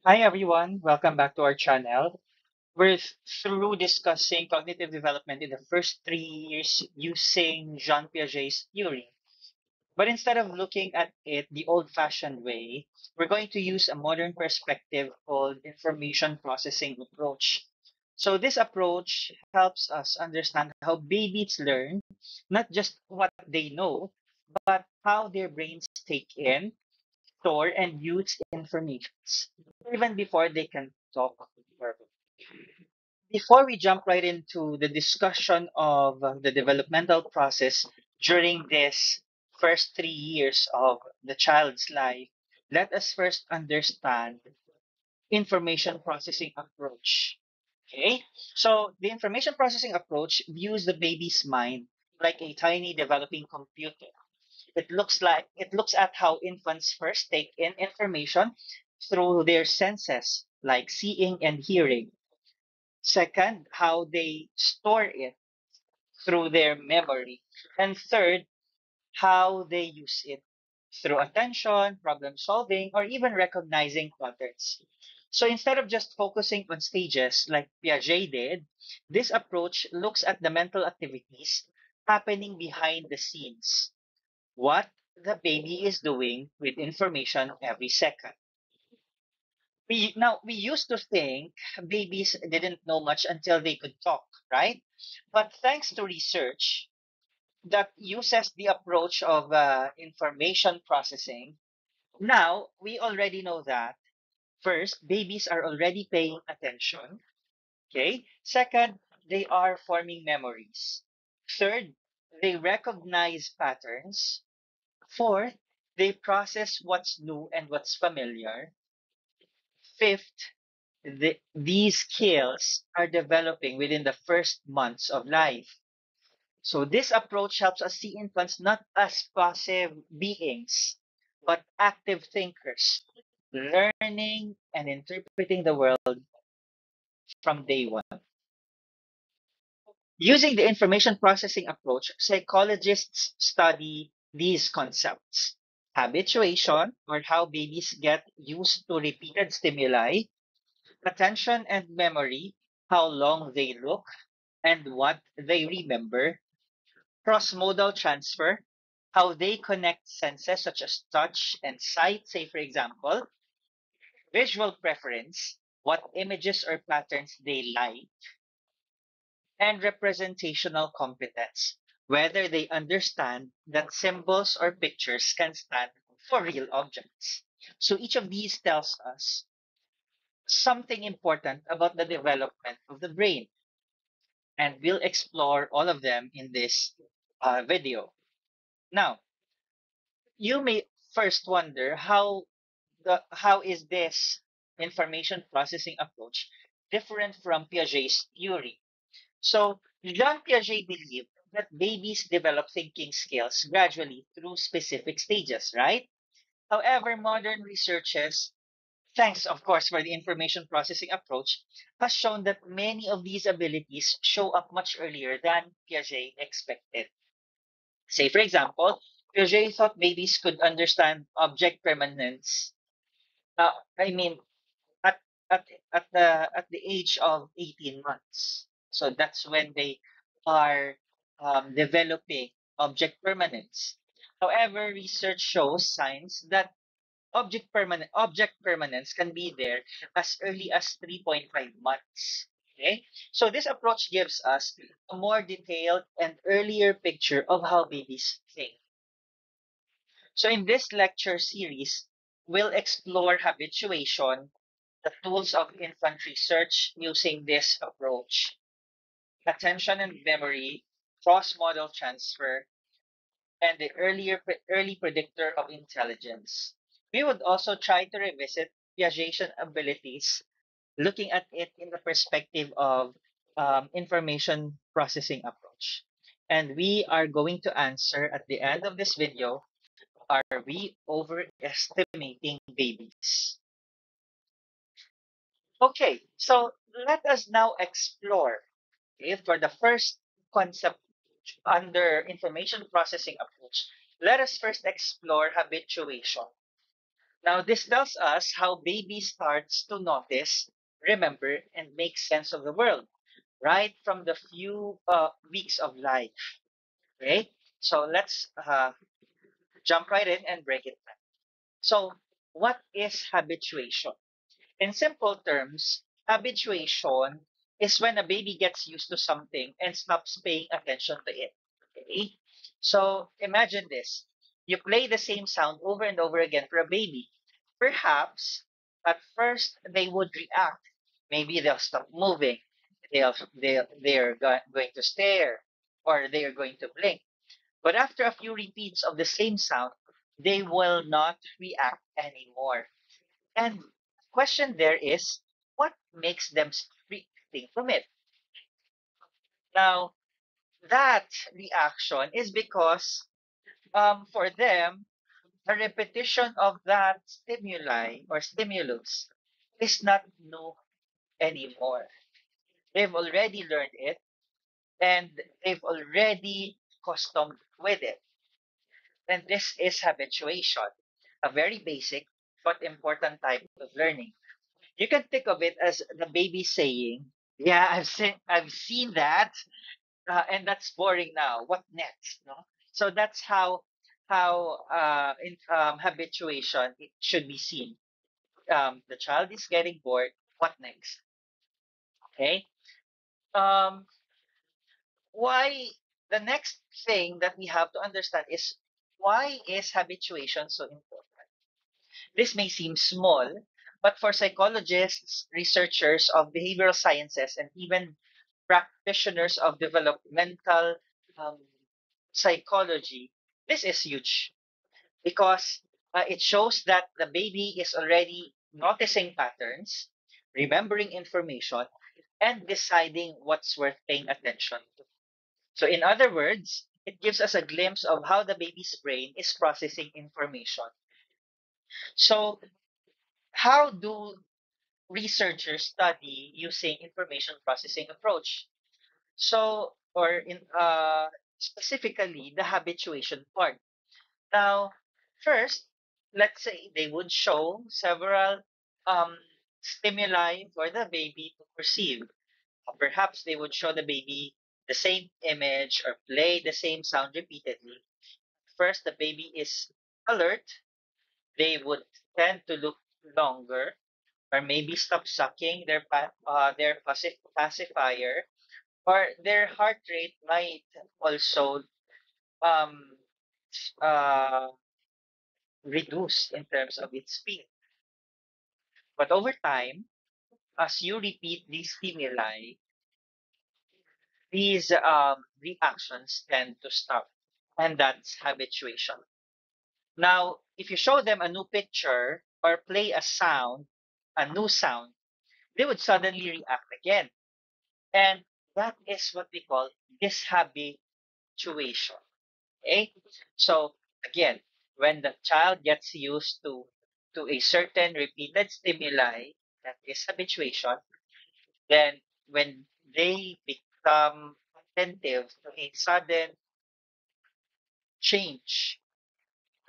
Hi everyone, welcome back to our channel. We're through discussing cognitive development in the first 3 years using Jean Piaget's theory. But instead of looking at it the old-fashioned way, we're going to use a modern perspective called information processing approach. So this approach helps us understand how babies learn, not just what they know, but how their brains take in, store, and use information even before they can talk. Before we jump right into the discussion of the developmental process during this first 3 years of the child's life, let us first understand information processing approach. Okay, so the information processing approach views the baby's mind like a tiny developing computer. It looks at how infants first take in information through their senses, like seeing and hearing. Second, how they store it through their memory. And third, how they use it through attention, problem solving, or even recognizing patterns. So instead of just focusing on stages like Piaget did, this approach looks at the mental activities happening behind the scenes, what the baby is doing with information every second. We used to think babies didn't know much until they could talk, right? But thanks to research that uses the approach of information processing, now we already know that first, babies are already paying attention. Okay. Second, they are forming memories. Third, they recognize patterns. Fourth, they process what's new and what's familiar. Fifth, these skills are developing within the first months of life. So this approach helps us see infants not as passive beings, but active thinkers, learning and interpreting the world from day one. Using the information processing approach, psychologists study these concepts. Habituation, or how babies get used to repeated stimuli. Attention and memory, how long they look and what they remember. Cross-modal transfer, how they connect senses such as touch and sight, say for example. Visual preference, what images or patterns they like. And representational competence, whether they understand that symbols or pictures can stand for real objects. So each of these tells us something important about the development of the brain, and we'll explore all of them in this video. Now, you may first wonder how is this information processing approach different from Piaget's theory? So Jean Piaget believed that babies develop thinking skills gradually through specific stages, right? However, modern researches, thanks of course for the information processing approach, has shown that many of these abilities show up much earlier than Piaget expected. Say, for example, Piaget thought babies could understand object permanence. I mean, at at the age of 18 months. So that's when they are developing object permanence. However, research shows signs that object permanence can be there as early as 3.5 months. Okay, so this approach gives us a more detailed and earlier picture of how babies think. So in this lecture series, we'll explore habituation, the tools of infant research using this approach, attention and memory, cross-model transfer, and the early predictor of intelligence. We would also try to revisit Piagetian abilities, looking at it in the perspective of information processing approach. And we are going to answer at the end of this video, are we overestimating babies? Okay, so let us now explore, okay, for the first concept under information processing approach. Let us first explore habituation. Now, this tells us how baby starts to notice, remember, and make sense of the world right from the few weeks of life, right? So let's jump right in and break it down. So, what is habituation? In simple terms, habituation is when a baby gets used to something and stops paying attention to it. Okay? So imagine this. You play the same sound over and over again for a baby. Perhaps at first they would react. Maybe they'll stop moving. Going to stare or they are going to blink. But after a few repeats of the same sound, they will not react anymore. And the question there is, what makes them reacting from it? Now, that reaction is because for them, a repetition of that stimuli or stimulus is not new anymore. They've already learned it and they've already accustomed with it. And this is habituation, a very basic but important type of learning. You can think of it as the baby saying, "Yeah, I've seen that, and that's boring now. What next?" No, so that's how in habituation it should be seen. The child is getting bored. What next? Okay. Um, why the next thing that we have to understand is why is habituation so important? This may seem small, but for psychologists, researchers of behavioral sciences, and even practitioners of developmental um, psychology, this is huge because it shows that the baby is already noticing patterns, remembering information, and deciding what's worth paying attention to. So, in other words, it gives us a glimpse of how the baby's brain is processing information. So, how do researchers study using information processing approach? So, or in specifically the habituation part. Now, first, let's say they would show several um, stimuli for the baby to perceive. Perhaps they would show the baby the same image or play the same sound repeatedly. First, the baby is alert. They would tend to look longer or maybe stop sucking their pacifier, or their heart rate might also um, uh, reduce in terms of its speed. But over time, as you repeat these stimuli, these reactions tend to stop. And that's habituation. Now, if you show them a new picture or play a new sound, they would suddenly react again. And that is what we call dishabituation. Okay? So again, when the child gets used to a certain repeated stimuli, that is habituation, then when they become attentive to a sudden change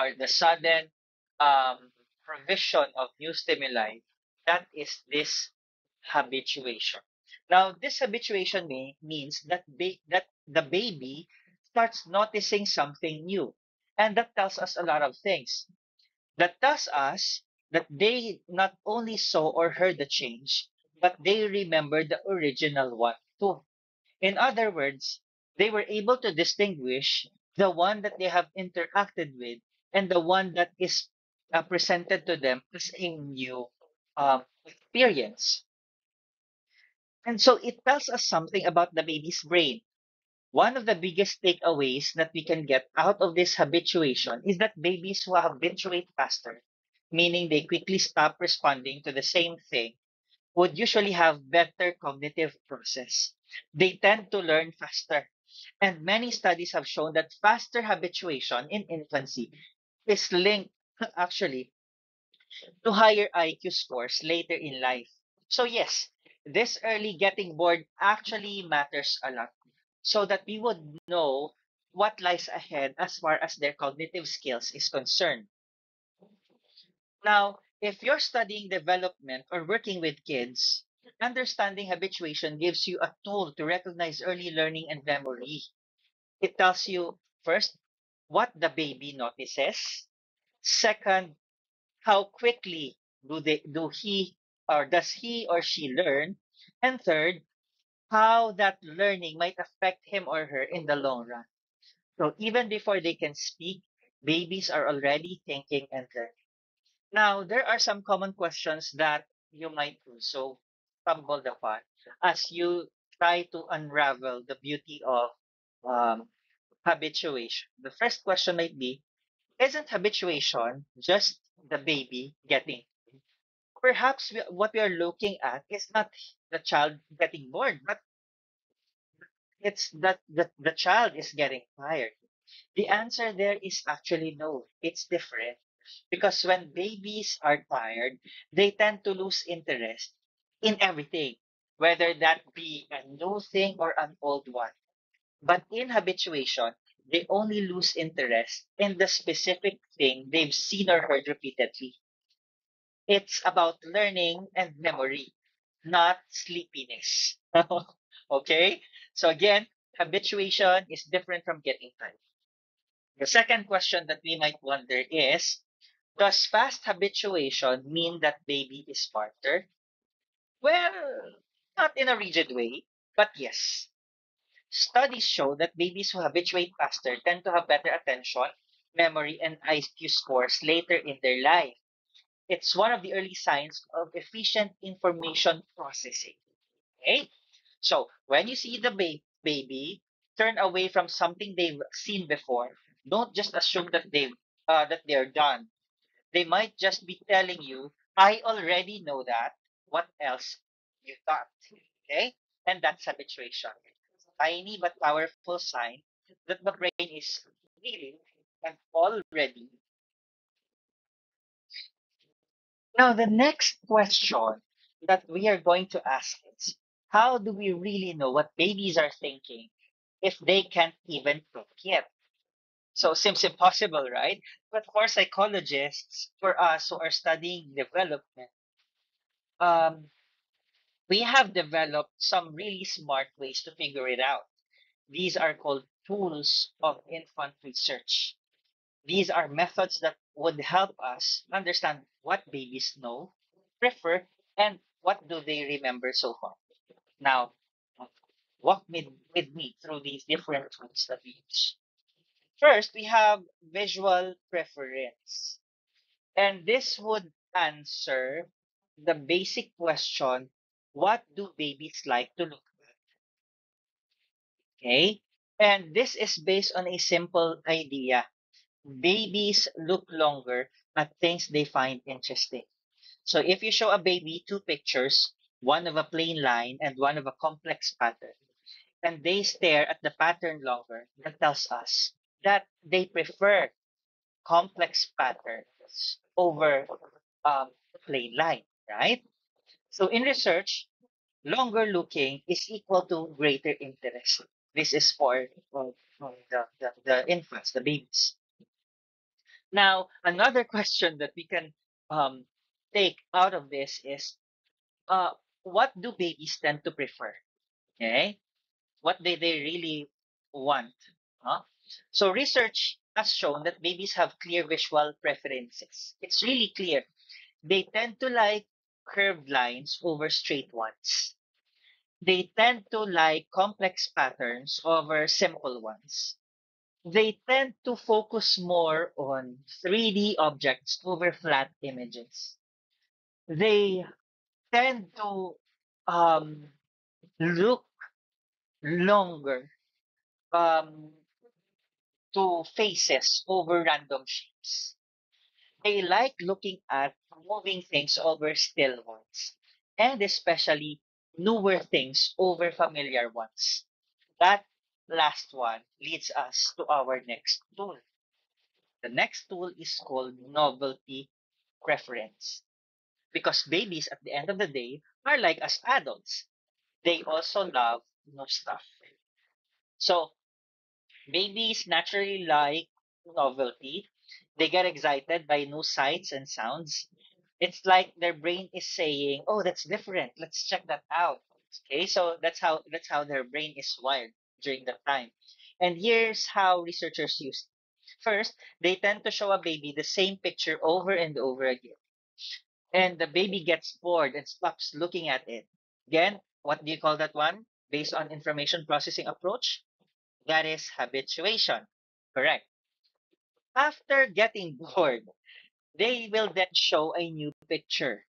or the sudden um, provision of new stimuli, that is this habituation. Now, this habituation means that that the baby starts noticing something new, and that tells us a lot of things. That tells us that they not only saw or heard the change, but they remember the original one too. In other words, they were able to distinguish the one that they have interacted with and the one that is presented to them as a new experience. And so it tells us something about the baby's brain. One of the biggest takeaways that we can get out of this habituation is that babies who habituate faster, meaning they quickly stop responding to the same thing, would usually have better cognitive process. They tend to learn faster. And many studies have shown that faster habituation in infancy is linked actually to higher IQ scores later in life. So yes, this early getting bored actually matters a lot so that we would know what lies ahead as far as their cognitive skills is concerned. Now, if you're studying development or working with kids, understanding habituation gives you a tool to recognize early learning and memory. It tells you first what the baby notices, second, how quickly do he or does he or she learn, and third, how that learning might affect him or her in the long run. So even before they can speak, babies are already thinking and learning. Now, there are some common questions that you might also stumble upon as you try to unravel the beauty of um, habituation. The first question might be, isn't habituation just the baby getting? Perhaps what we are looking at is not the child getting bored, but it's that the child is getting tired. The answer there is actually no, it's different. Because when babies are tired, they tend to lose interest in everything, whether that be a new thing or an old one. But in habituation, they only lose interest in the specific thing they've seen or heard repeatedly. It's about learning and memory, not sleepiness. Okay? So again, habituation is different from getting tired. The second question that we might wonder is, does fast habituation mean that baby is smarter? Well, not in a rigid way, but yes. Studies show that babies who habituate faster tend to have better attention, memory, and IQ scores later in their life. It's one of the early signs of efficient information processing. Okay? So, when you see the baby turn away from something they've seen before, don't just assume that they're done. They might just be telling you, I already know that. What else you thought? Okay? And that's habituation. Tiny but powerful sign that the brain is really and already. Now, the next question that we are going to ask is, how do we really know what babies are thinking if they can't even think yet? So, seems impossible, right? But for psychologists, for us who are studying development, um, we have developed some really smart ways to figure it out. These are called tools of infant research. These are methods that would help us understand what babies know, prefer, and what do they remember so far. Now, with me through these different tools that we use. First, we have visual preference. And this would answer the basic question, what do babies like to look at? Okay? And this is based on a simple idea. Babies look longer at things they find interesting. So if you show a baby two pictures, one of a plain line and one of a complex pattern, and they stare at the pattern longer, that tells us that they prefer complex patterns over um, plain line, right? So in research, longer looking is equal to greater interest. This is for the infants, the babies. Now, another question that we can um, take out of this is, uh, what do babies tend to prefer? Okay, what do they really want? Huh? So research has shown that babies have clear visual preferences. It's really clear. They tend to like curved lines over straight ones. They tend to like complex patterns over simple ones. They tend to focus more on 3D objects over flat images. They tend to um, look longer um, to faces over random shapes. They like looking at moving things over still ones, and especially newer things over familiar ones. That last one leads us to our next tool. The next tool is called novelty preference. Because babies, at the end of the day, are like us adults. They also love new stuff. So, babies naturally like novelty. They get excited by new sights and sounds. It's like their brain is saying, "Oh, that's different. Let's check that out." Okay, so that's how their brain is wired during that time. And here's how researchers use it. First, they tend to show a baby the same picture over and over again. And the baby gets bored and stops looking at it. Again, what do you call that one? Based on information processing approach? That is habituation. Correct. After getting bored, they will then show a new picture.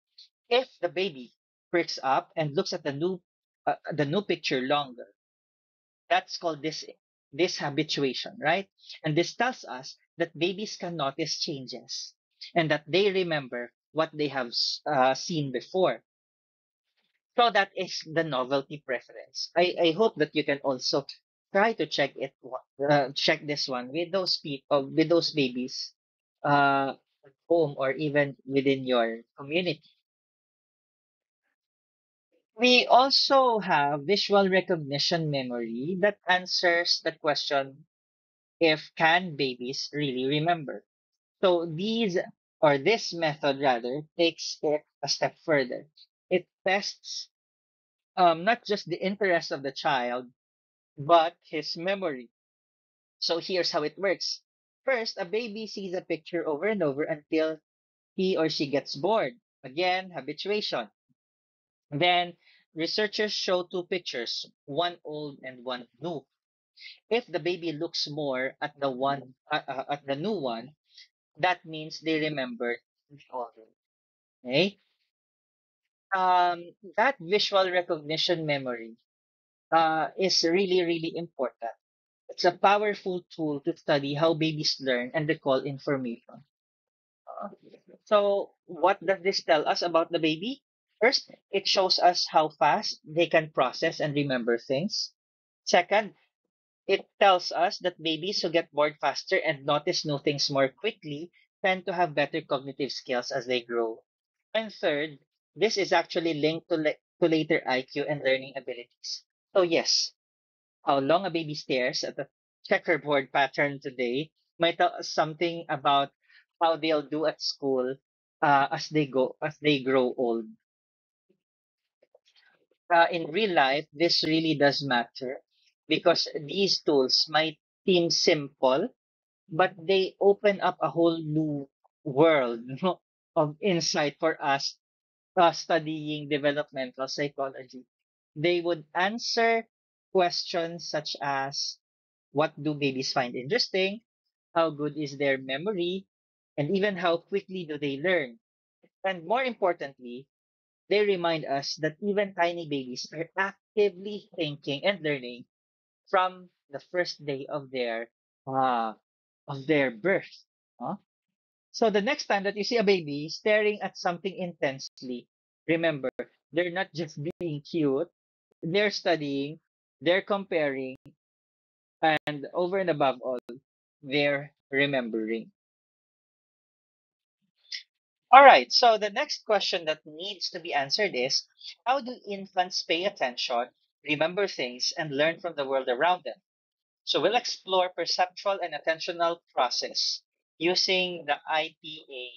If the baby perks up and looks at the new picture longer, that's called this habituation, right? And this tells us that babies can notice changes and that they remember what they have seen before. So that is the novelty preference. I hope that you can also try to check this one with those people, with those babies, at home or even within your community. We also have visual recognition memory that answers the question, if can babies really remember? So this method rather takes it a step further. It tests not just the interest of the child, but his memory. So here's how it works. First, a baby sees a picture over and over until he or she gets bored. Again, habituation. Then, researchers show two pictures, one old and one new. If the baby looks more at the new one, that means they remembered the old one. Okay? That visual recognition memory is really, really important. It's a powerful tool to study how babies learn and recall information. Uh, So, what does this tell us about the baby? First, it shows us how fast they can process and remember things. Second, it tells us that babies who get bored faster and notice new things more quickly tend to have better cognitive skills as they grow. And third, this is actually linked to later IQ and learning abilities. So, yes, how long a baby stares at the checkerboard pattern today might tell us something about how they'll do at school as they grow old. In real life, this really does matter because these tools might seem simple, but they open up a whole new world of insight for us studying developmental psychology. They would answer questions such as, what do babies find interesting? How good is their memory? And even how quickly do they learn? And more importantly, they remind us that even tiny babies are actively thinking and learning from the first day uh, of their birth. Huh? So the next time that you see a baby staring at something intensely, remember, they're not just being cute, they're studying, they're comparing, and over and above all, they're remembering. All right, so the next question that needs to be answered is, how do infants pay attention, remember things, and learn from the world around them? So we'll explore perceptual and attentional process using the IPA,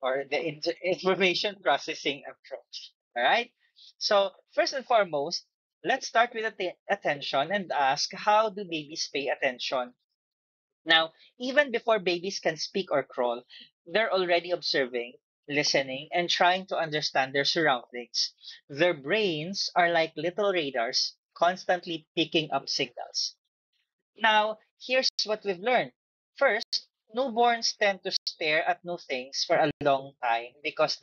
or the information processing approach. All right. So first and foremost, let's start with attention and ask, how do babies pay attention? Now, even before babies can speak or crawl, they're already observing, listening, and trying to understand their surroundings. Their brains are like little radars, constantly picking up signals. Now, here's what we've learned. First, newborns tend to stare at new things for a long time because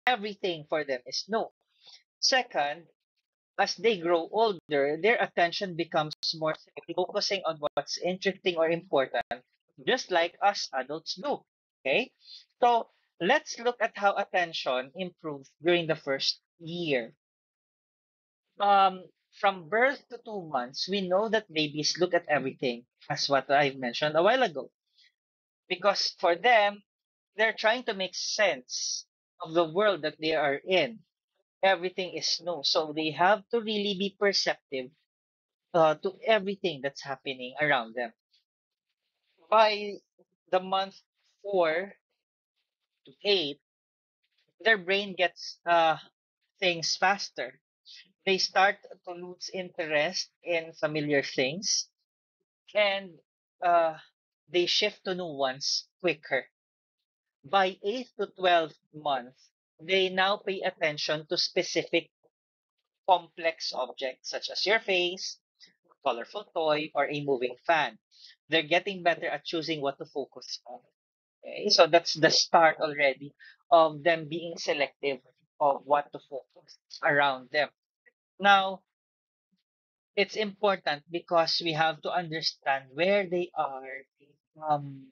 everything for them is new. Second, as they grow older, their attention becomes more focusing on what's interesting or important, just like us adults do. Okay? So let's look at how attention improves during the first year. From birth to 2 months, we know that babies look at everything, as what I mentioned a while ago, because for them, they're trying to make sense of the world that they are in. Everything is new, so they have to really be perceptive to everything that's happening around them. By the month 4 to 8, their brain gets things faster. They start to lose interest in familiar things, and uh, they shift to new ones quicker. By 8 to 12 months, they now pay attention to specific complex objects such as your face, a colorful toy, or a moving fan. They're getting better at choosing what to focus on. Okay? So that's the start already of them being selective of what to focus around them. Now, it's important because we have to understand where they are um,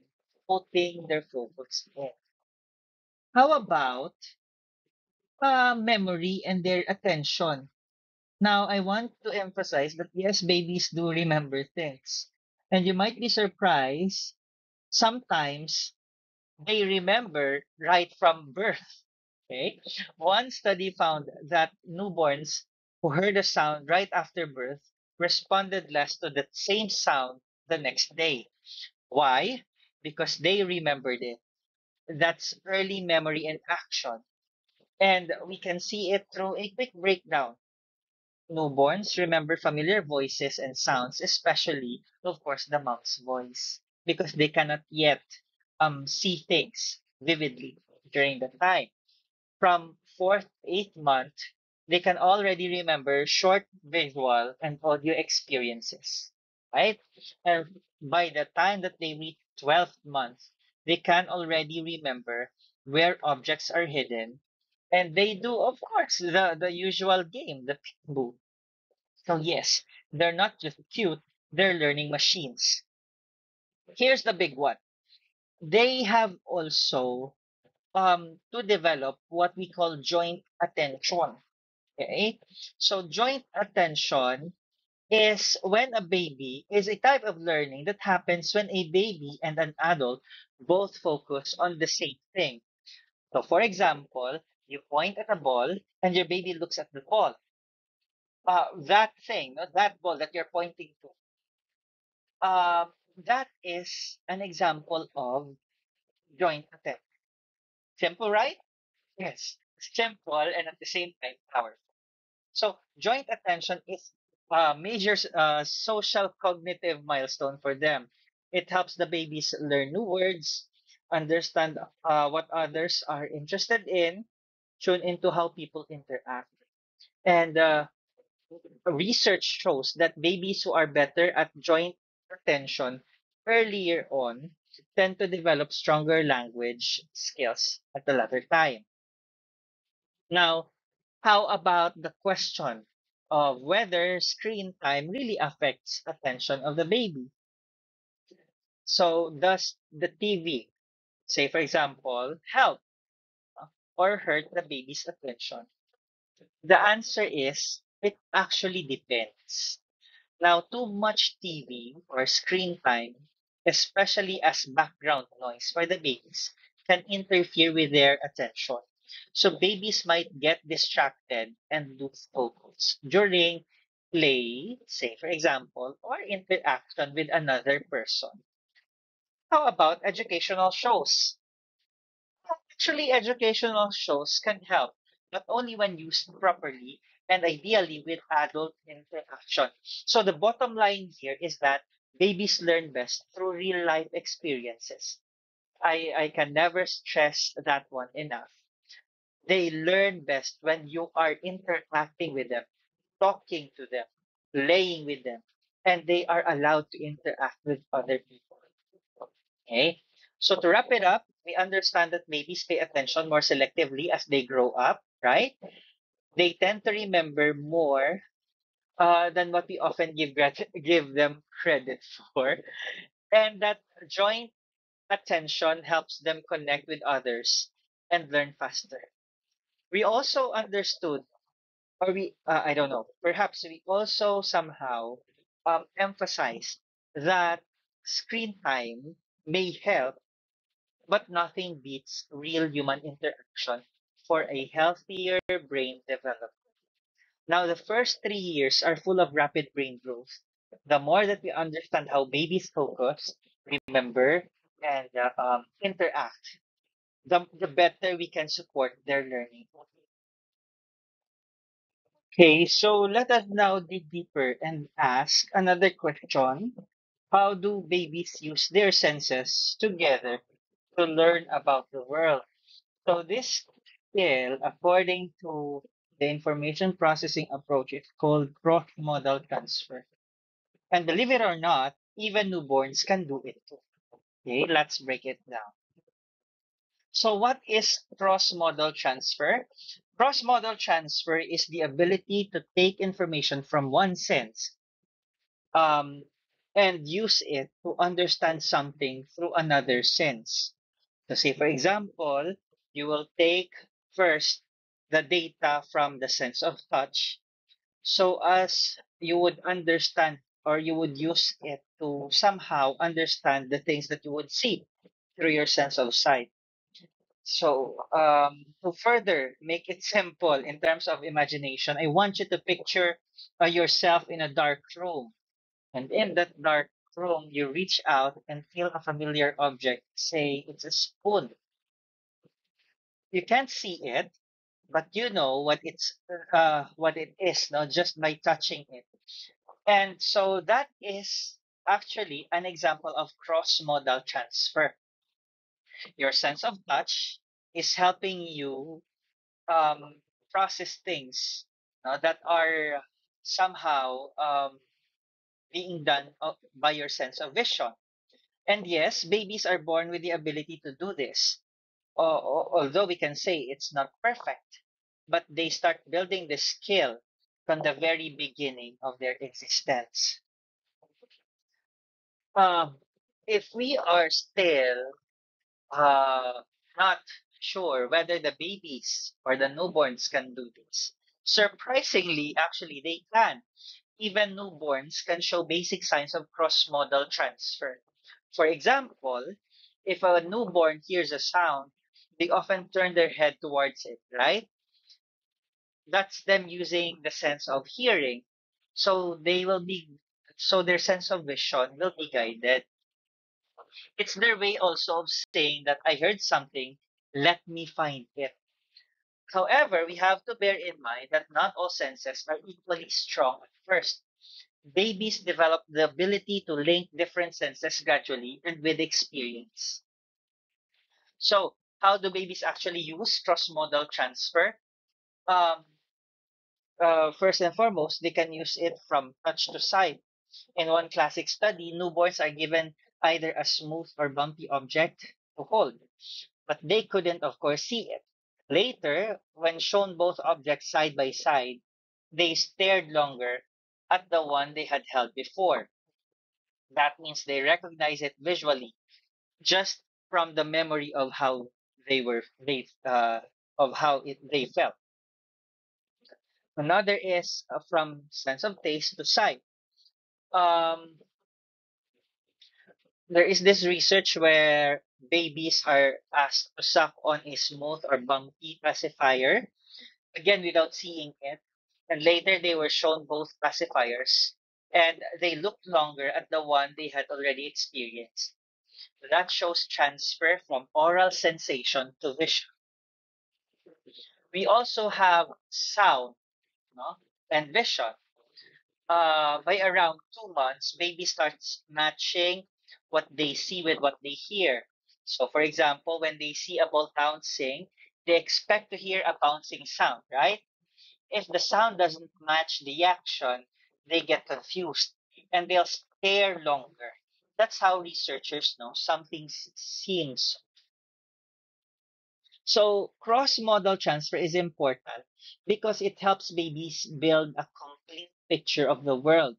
putting their focus in. How about memory and their attention? Now, I want to emphasize that yes, babies do remember things. And you might be surprised, sometimes they remember right from birth. Okay? One study found that newborns who heard a sound right after birth responded less to that same sound the next day. Why? Because they remembered it. That's early memory in action. And we can see it through a quick breakdown. Newborns remember familiar voices and sounds, especially, of course, the mom's voice, because they cannot yet see things vividly during the time. From fourth, eighth month, they can already remember short visual and audio experiences, right? And by the time that they reach 12th month, they can already remember where objects are hidden. And they do, of course, the usual game, the peekaboo. So yes, they're not just cute, they're learning machines. Here's the big one. They have also to develop what we call joint attention. Okay? So joint attention is when a baby is a type of learning that happens when a baby and an adult both focus on the same thing. So for example, you point at a ball and your baby looks at the ball. That thing, no, that ball that you're pointing to, that is an example of joint attention. Simple, right? Yes. Simple and at the same time powerful. So joint attention is a major social cognitive milestone for them. It helps the babies learn new words, understand what others are interested in, tune into how people interact. And research shows that babies who are better at joint attention earlier on tend to develop stronger language skills at the latter time. Now, how about the question of whether screen time really affects attention of the baby? So, does the TV, say for example, help or hurt the baby's attention? The answer is it actually depends. Now, too much TV or screen time, especially as background noise for the babies, can interfere with their attention. So babies might get distracted and lose focus during play, say for example, or interaction with another person. How about educational shows? Actually, educational shows can help, but only when used properly and ideally with adult interaction. So the bottom line here is that babies learn best through real life experiences. I can never stress that one enough. They learn best when you are interacting with them, talking to them, playing with them, and they are allowed to interact with other people. Okay. So to wrap it up, we understand that babies pay attention more selectively as they grow up, right? They tend to remember more than what we often give them credit for, and that joint attention helps them connect with others and learn faster. We also understood, or I don't know, perhaps we also somehow emphasize that screen time may help, but nothing beats real human interaction for a healthier brain development. Now, the first 3 years are full of rapid brain growth. The more that we understand how babies focus, remember, and interact, the better we can support their learning. Okay, so let us now dig deeper and ask another question. How do babies use their senses together to learn about the world? So this skill, according to the information processing approach, is called cross-modal transfer. And believe it or not, even newborns can do it too. Okay, let's break it down. So what is cross-modal transfer? Cross-modal transfer is the ability to take information from one sense um, and use it to understand something through another sense. So say, for example, you will take first the data from the sense of touch. So as you would understand or you would use it to somehow understand the things that you would see through your sense of sight. So to further make it simple in terms of imagination, I want you to picture yourself in a dark room. And in that dark room, you reach out and feel a familiar object. Say it's a spoon. You can't see it, but you know what it is, no, just by touching it. And so that is actually an example of cross-modal transfer. Your sense of touch is helping you process things that are somehow being done by your sense of vision. And yes, babies are born with the ability to do this. Although we can say it's not perfect, but they start building the skill from the very beginning of their existence. Um, if we are still not sure whether the babies or the newborns can do this, surprisingly, actually, they can. Even newborns can show basic signs of cross-modal transfer. For example, if a newborn hears a sound, they often turn their head towards it, right? That's them using the sense of hearing. So they will be, so their sense of vision will be guided. It's their way also of saying that I heard something, let me find it. However, we have to bear in mind that not all senses are equally strong at first. Babies develop the ability to link different senses gradually and with experience. So, how do babies actually use cross-modal transfer? Um, First and foremost, they can use it from touch to sight. In one classic study, newborns are given either a smooth or bumpy object to hold, but they couldn't, of course, see it. Later, when shown both objects side by side, they stared longer at the one they had held before. That means they recognize it visually, just from the memory of how they of how they felt. Another is from sense of taste to sight. Um, there is this research where babies are asked to suck on a smooth or bumpy pacifier, again without seeing it, and later they were shown both pacifiers, and they looked longer at the one they had already experienced. That shows transfer from oral sensation to vision. We also have sound, no, and vision. By around 2 months, baby starts matching what they see with what they hear. So, for example, when they see a ball bouncing, they expect to hear a bouncing sound, right? If the sound doesn't match the action, they get confused and they'll stare longer. That's how researchers know something seems. So cross-modal transfer is important because it helps babies build a complete picture of the world.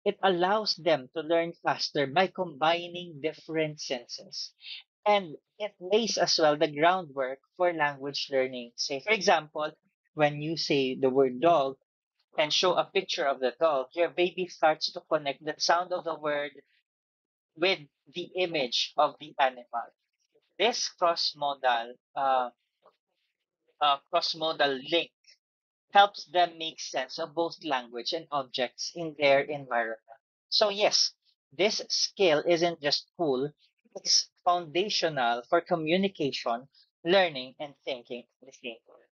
It allows them to learn faster by combining different senses. And it lays as well the groundwork for language learning. Say, for example, when you say the word dog and show a picture of the dog, your baby starts to connect the sound of the word with the image of the animal. This cross-modal link helps them make sense of both language and objects in their environment. So yes, This skill isn't just cool, it's foundational for communication, learning, and thinking at the same time.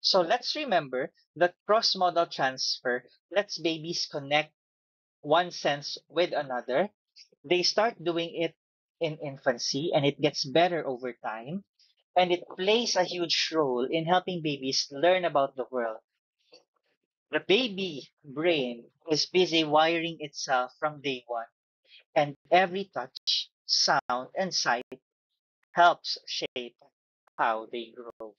So let's remember that cross modal transfer lets babies connect one sense with another. They start doing it in infancy and it gets better over time. And it plays a huge role in helping babies learn about the world. The baby brain is busy wiring itself from day one, and every touch, sound, and sight helps shape how they grow.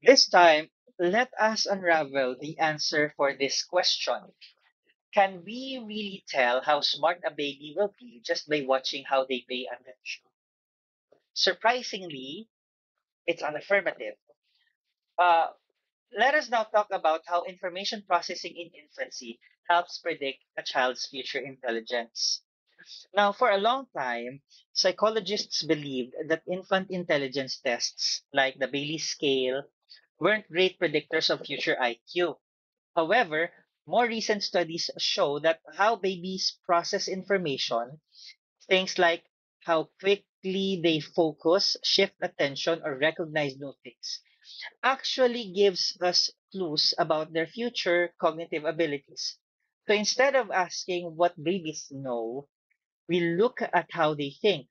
This time, let us unravel the answer for this question. Can we really tell how smart a baby will be just by watching how they pay attention? Surprisingly, it's an affirmative. Uh, Let us now talk about how information processing in infancy helps predict a child's future intelligence. Now, for a long time, psychologists believed that infant intelligence tests, like the Bailey scale, weren't great predictors of future IQ. However, more recent studies show that how babies process information, things like how quickly they focus, shift attention, or recognize new things, actually gives us clues about their future cognitive abilities. So instead of asking what babies know, we look at how they think.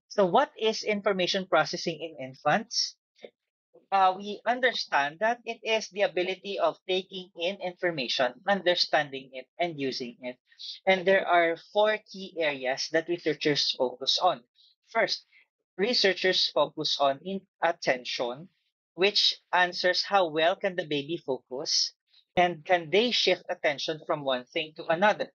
So, what is information processing in infants? We understand that it is the ability of taking in information, understanding it, and using it. And there are four key areas that researchers focus on. First, researchers focus on attention, which answers how well can the baby focus and can they shift attention from one thing to another.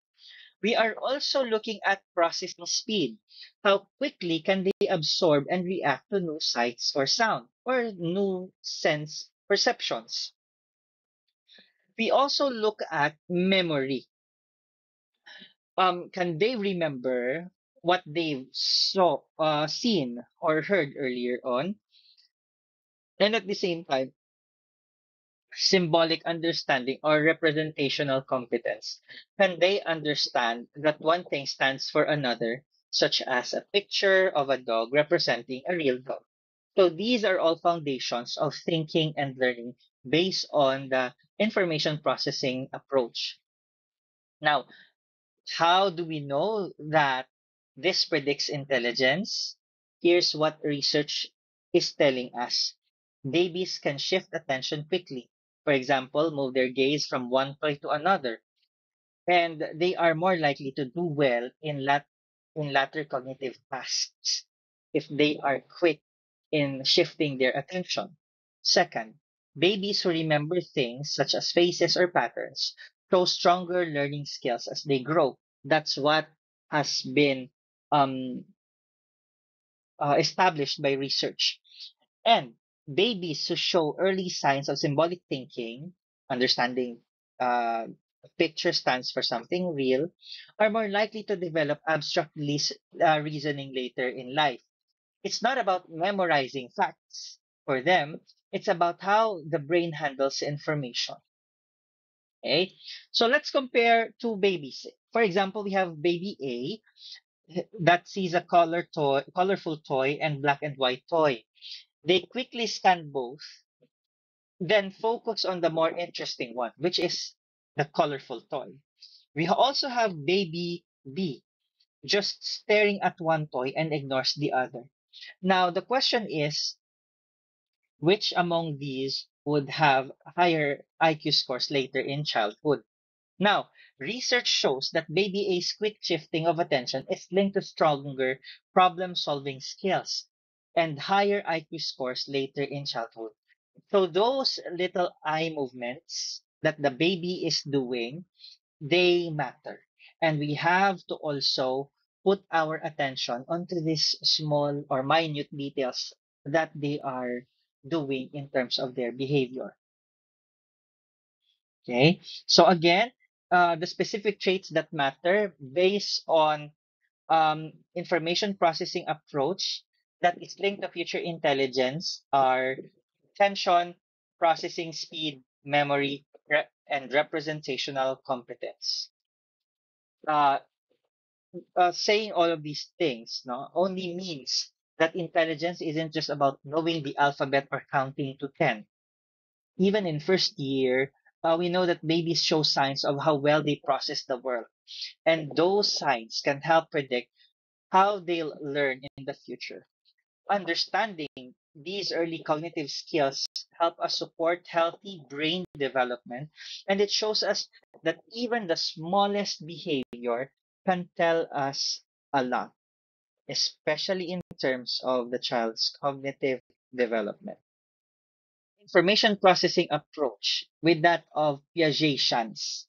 We are also looking at processing speed. How quickly can they absorb and react to new sights or sound or new sense perceptions? We also look at memory. Can they remember what they've seen or heard earlier on? And at the same time, symbolic understanding or representational competence. Can they understand that one thing stands for another, such as a picture of a dog representing a real dog? So these are all foundations of thinking and learning based on the information processing approach. Now, how do we know that this predicts intelligence? Here's what research is telling us. Babies can shift attention quickly. For example, move their gaze from one toy to another, and they are more likely to do well in latter cognitive tasks if they are quick in shifting their attention. Second, babies who remember things such as faces or patterns show stronger learning skills as they grow. That's what has been um, established by research. And babies who show early signs of symbolic thinking, understanding uh, a picture stands for something real, are more likely to develop abstract reasoning later in life. It's not about memorizing facts for them, it's about how the brain handles information. Okay, so let's compare two babies. For example, we have baby A that sees a colorful toy and black and white toy. They quickly scan both, then focus on the more interesting one, which is the colorful toy. We also have baby B just staring at one toy and ignores the other. Now, the question is which among these would have higher IQ scores later in childhood? Now, research shows that baby A's quick shifting of attention is linked to stronger problem solving skills and higher IQ scores later in childhood. So those little eye movements that the baby is doing, they matter. And we have to also put our attention onto these small or minute details that they are doing in terms of their behavior. Okay. So again, the specific traits that matter based on information processing approach that is linked to future intelligence are attention, processing speed, memory, and representational competence. Uh, Saying all of these things no, only means that intelligence isn't just about knowing the alphabet or counting to 10. Even in first year, we know that babies show signs of how well they process the world. And those signs can help predict how they'll learn in the future. Understanding these early cognitive skills help us support healthy brain development, and it shows us that even the smallest behavior can tell us a lot, especially in terms of the child's cognitive development. Information processing approach with that of Piagetians.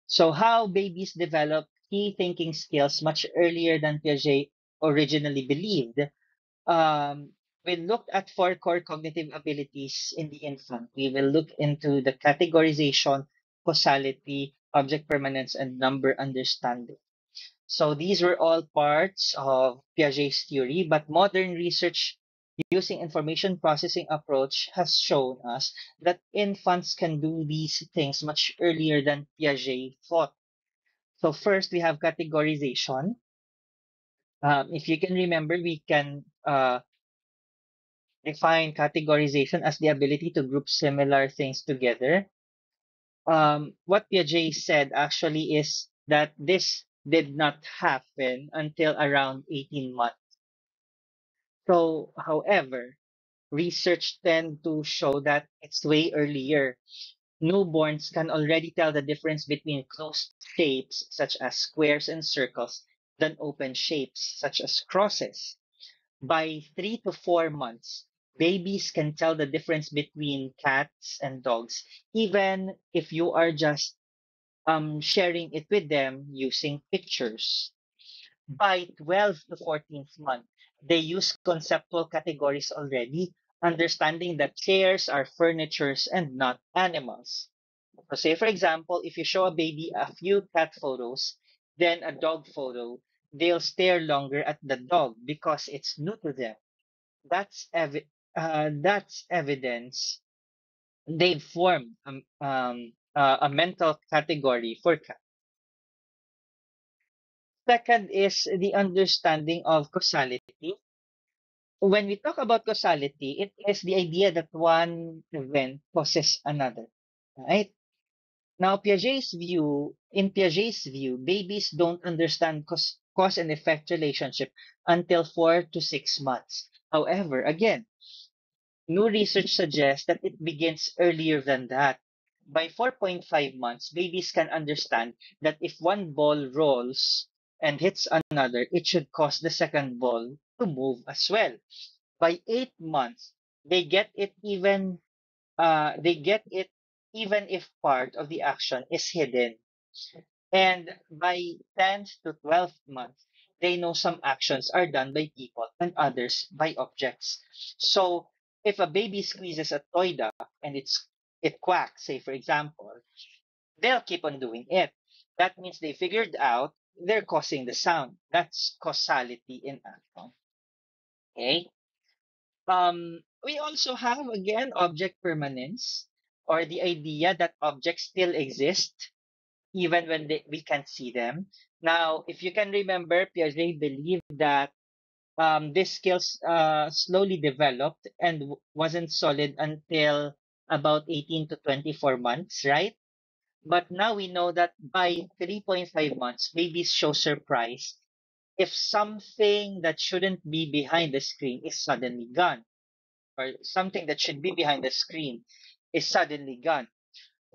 So how babies develop key thinking skills much earlier than Piaget originally believed. um, we looked at four core cognitive abilities in the infant. We will look into the categorization, causality, object permanence, and number understanding. So these were all parts of Piaget's theory, but modern research using information processing approach has shown us that infants can do these things much earlier than Piaget thought. So first we have categorization. If you can remember, we can define categorization as the ability to group similar things together. What Piaget said actually is that this did not happen until around 18 months. So, however, research tend to show that it's way earlier. Newborns can already tell the difference between closed shapes, such as squares and circles, than open shapes, such as crosses. By 3 to 4 months, babies can tell the difference between cats and dogs, even if you are just sharing it with them using pictures. By 12 to 14th month, they use conceptual categories already, understanding that chairs are furnitures and not animals. So say, for example, if you show a baby a few cat photos, then a dog photo, they'll stare longer at the dog because it's new to them. That's evidence they've formed a mental category for cat. Second is the understanding of causality. When we talk about causality, it is the idea that one event causes another, right? Now, in Piaget's view, babies don't understand cause and effect relationship until 4 to 6 months. However, again, new research suggests that it begins earlier than that. By 4.5 months, babies can understand that if one ball rolls and hits another, it should cause the second ball to move as well. By 8 months, they get it even they get it even if part of the action is hidden. And by 10th to 12th month, they know some actions are done by people and others by objects. So if a baby squeezes a toy duck and it quacks, say for example, they'll keep on doing it. That means they figured out they're causing the sound. That's causality in action. Okay. We also have again object permanence, or the idea that objects still exist even when we can't see them. Now, if you can remember, Piaget believed that these skills slowly developed and wasn't solid until about 18 to 24 months, right? But now we know that by 3.5 months, babies show surprise if something that shouldn't be behind the screen is suddenly gone, or something that should be behind the screen is suddenly gone.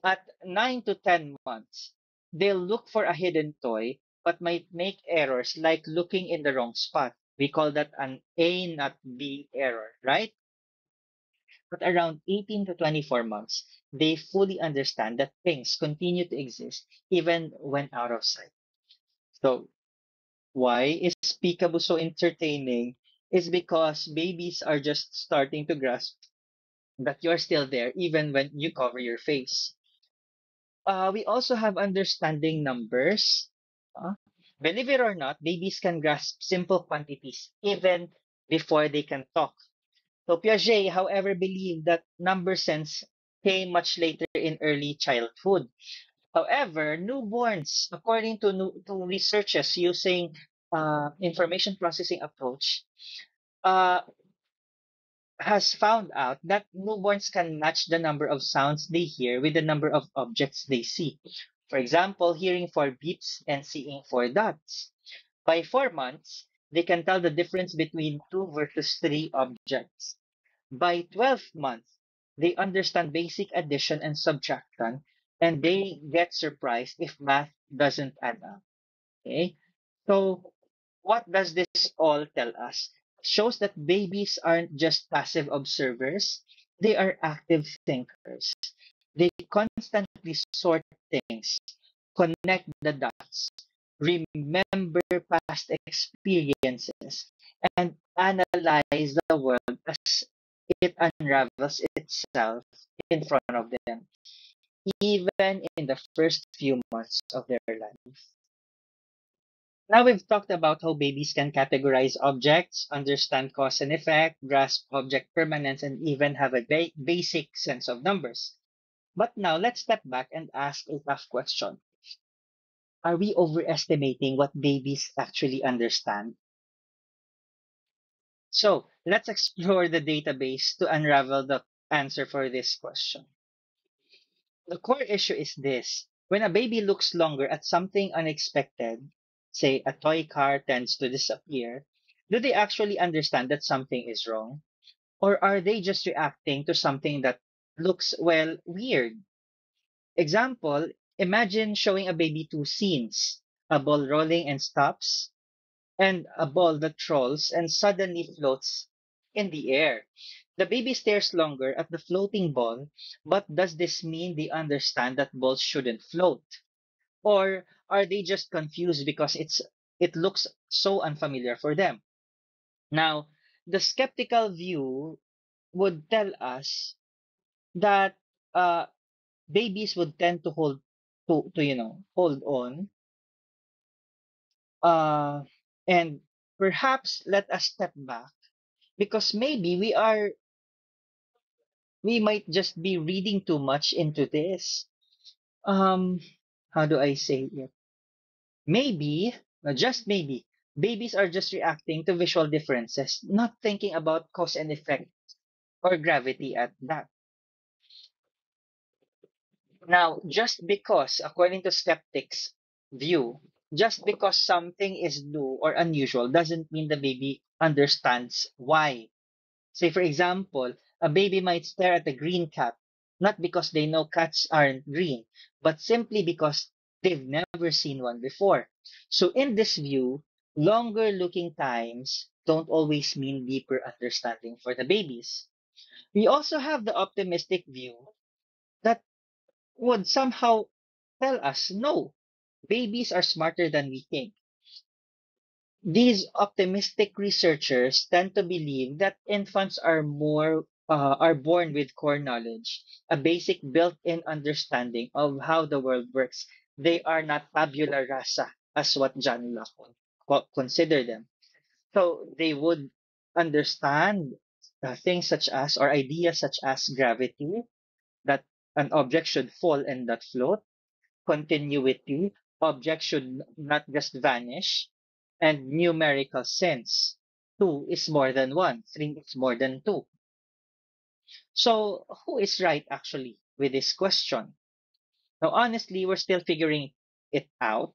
At 9 to 10 months, they'll look for a hidden toy but might make errors like looking in the wrong spot. We call that an A not B error, right? But around 18 to 24 months, they fully understand that things continue to exist even when out of sight. So, why is Peekaboo so entertaining? Is because babies are just starting to grasp that you're still there even when you cover your face. We also have understanding numbers. Uh, Believe it or not, babies can grasp simple quantities even before they can talk. So Piaget, however, believed that number sense came much later in early childhood. However, newborns, according to, to researchers using information processing approach, uh, has found out that newborns can match the number of sounds they hear with the number of objects they see. For example, hearing four beeps and seeing four dots. By 4 months, they can tell the difference between two versus three objects. By 12 months, they understand basic addition and subtraction, and they get surprised if math doesn't add up. Okay? So, what does this all tell us? It shows that babies aren't just passive observers, they are active thinkers. They constantly sort things, connect the dots, remember past experiences, and analyze the world as it unravels itself in front of them, even in the first few months of their life. Now we've talked about how babies can categorize objects, understand cause and effect, grasp object permanence, and even have a basic sense of numbers. But now let's step back and ask a tough question. Are we overestimating what babies actually understand? So let's explore the database to unravel the answer for this question. The core issue is this. When a baby looks longer at something unexpected, say a toy car tends to disappear, do they actually understand that something is wrong? Or are they just reacting to something that looks, well, weird? Example, imagine showing a baby two scenes, a ball rolling and stops, and a ball that rolls and suddenly floats in the air. The baby stares longer at the floating ball, but does this mean they understand that balls shouldn't float? Or are they just confused because it looks so unfamiliar for them? Now, the skeptical view would tell us that uh, babies would tend to hold on uh, and perhaps let us step back because maybe we might just be reading too much into this. Um, how do I say it? Maybe, just maybe, babies are just reacting to visual differences, not thinking about cause and effect or gravity at that. Now, just because, according to skeptics' view, just because something is new or unusual doesn't mean the baby understands why. Say, for example, a baby might stare at a green cat, not because they know cats aren't green, but simply because they've never seen one before. So, in this view, longer looking times don't always mean deeper understanding for the babies. We also have the optimistic view that would somehow tell us no, babies are smarter than we think. These optimistic researchers tend to believe that infants are born with core knowledge, a basic built-in understanding of how the world works. They are not tabula rasa, as what John Locke would consider them. So they would understand things such as or ideas such as gravity, that an object should fall and not float, continuity, objects should not just vanish, and numerical sense. Two is more than one, three is more than two. So, who is right actually with this question? Now, honestly, we're still figuring it out.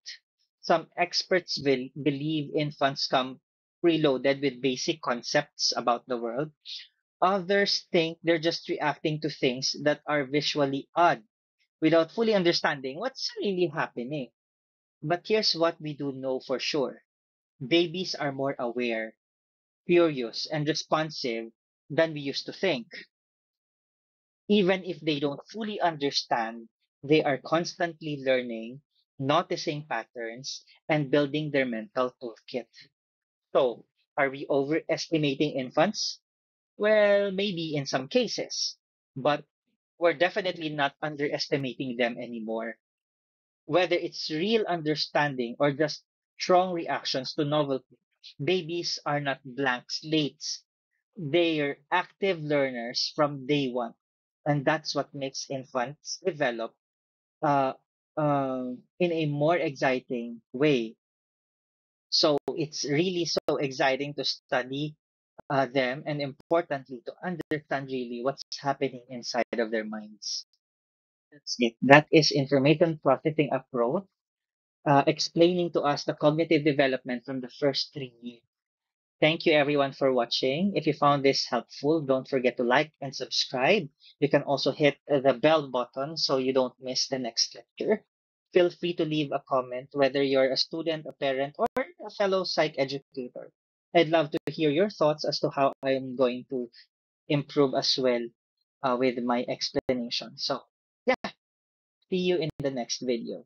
Some experts will believe infants come preloaded with basic concepts about the world. Others think they're just reacting to things that are visually odd without fully understanding what's really happening. But here's what we do know for sure. Babies are more aware, curious, and responsive than we used to think. Even if they don't fully understand, they are constantly learning, noticing patterns, and building their mental toolkit. So, are we overestimating infants? Well, maybe in some cases, but we're definitely not underestimating them anymore. Whether it's real understanding or just strong reactions to novelty, babies are not blank slates. They're active learners from day one. And that's what makes infants develop uh, in a more exciting way. So it's really so exciting to study them, and importantly, to understand really what's happening inside of their minds. That's it. That is information processing approach, explaining to us the cognitive development from the first 3 years. Thank you everyone for watching. If you found this helpful, don't forget to like and subscribe. You can also hit the bell button so you don't miss the next lecture. Feel free to leave a comment whether you're a student, a parent, or a fellow psych educator. I'd love to hear your thoughts as to how I'm going to improve as well with my explanation. So, yeah, see you in the next video.